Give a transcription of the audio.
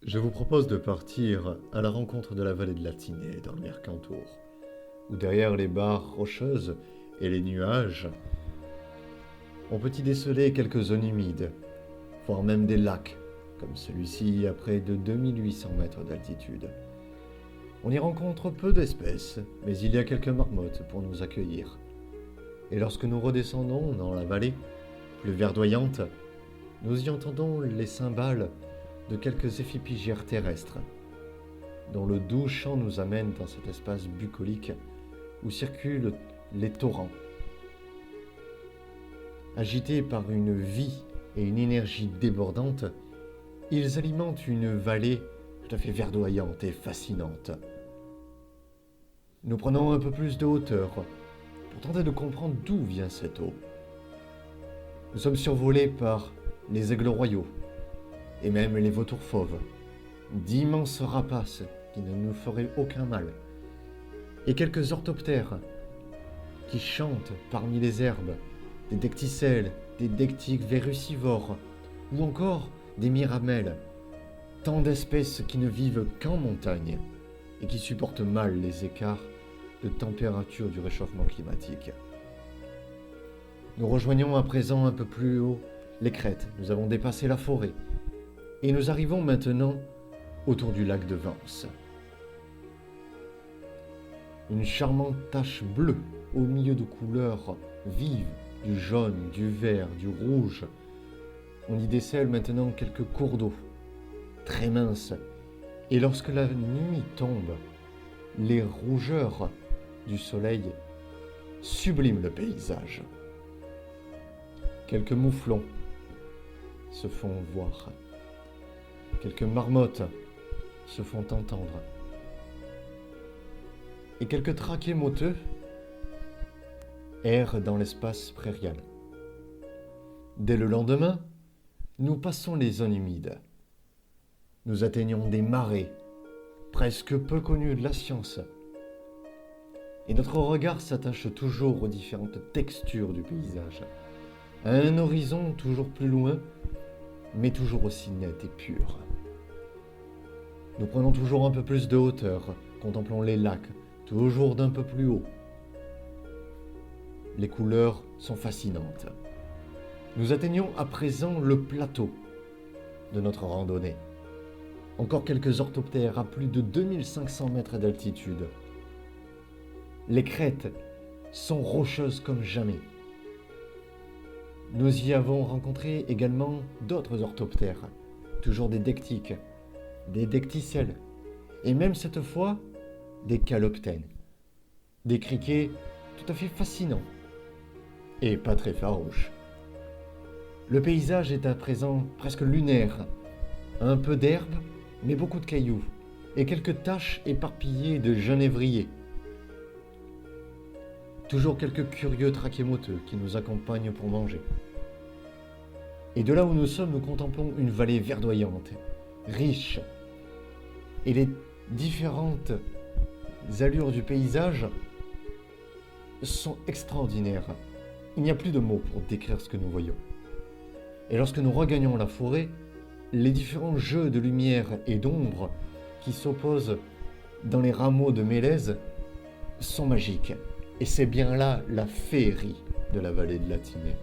Je vous propose de partir à la rencontre de la vallée de la Tinée dans le Mercantour, où derrière les barres rocheuses et les nuages, on peut y déceler quelques zones humides, voire même des lacs, comme celui-ci à près de 2800 mètres d'altitude. On y rencontre peu d'espèces, mais il y a quelques marmottes pour nous accueillir. Et lorsque nous redescendons dans la vallée, plus verdoyante, nous y entendons les cymbales de quelques éphipygères terrestres, dont le doux chant nous amène dans cet espace bucolique où circulent les torrents. Agités par une vie et une énergie débordante, ils alimentent une vallée tout à fait verdoyante et fascinante. Nous prenons un peu plus de hauteur pour tenter de comprendre d'où vient cette eau. Nous sommes survolés par les aigles royaux et même les vautours fauves, d'immenses rapaces qui ne nous feraient aucun mal, et quelques orthoptères qui chantent parmi les herbes, des decticelles, des dectiques verrucivores, ou encore des miramelles, tant d'espèces qui ne vivent qu'en montagne et qui supportent mal les écarts de température du réchauffement climatique. Nous rejoignons à présent un peu plus haut les crêtes, nous avons dépassé la forêt, et nous arrivons maintenant autour du lac de Vence. Une charmante tache bleue au milieu de couleurs vives, du jaune, du vert, du rouge. On y décèle maintenant quelques cours d'eau, très minces, et lorsque la nuit tombe, les rougeurs du soleil subliment le paysage. Quelques mouflons se font voir. Quelques marmottes se font entendre. Et quelques traquets moteux errent dans l'espace prairial. Dès le lendemain, nous passons les zones humides. Nous atteignons des marais, presque peu connus de la science. Et notre regard s'attache toujours aux différentes textures du paysage, à un horizon toujours plus loin, mais toujours aussi net et pur. Nous prenons toujours un peu plus de hauteur, contemplons les lacs, toujours d'un peu plus haut. Les couleurs sont fascinantes. Nous atteignons à présent le plateau de notre randonnée. Encore quelques orthoptères à plus de 2500 mètres d'altitude. Les crêtes sont rocheuses comme jamais. Nous y avons rencontré également d'autres orthoptères, toujours des dectiques, des decticelles, et même cette fois, des caloptènes. Des criquets tout à fait fascinants, et pas très farouches. Le paysage est à présent presque lunaire, un peu d'herbe, mais beaucoup de cailloux, et quelques taches éparpillées de genévriers. Toujours quelques curieux trachémoteux qui nous accompagnent pour manger. Et de là où nous sommes, nous contemplons une vallée verdoyante, riche. Et les différentes allures du paysage sont extraordinaires. Il n'y a plus de mots pour décrire ce que nous voyons. Et lorsque nous regagnons la forêt, les différents jeux de lumière et d'ombre qui s'opposent dans les rameaux de mélèze sont magiques. Et c'est bien là la féerie de la vallée de la Tinée.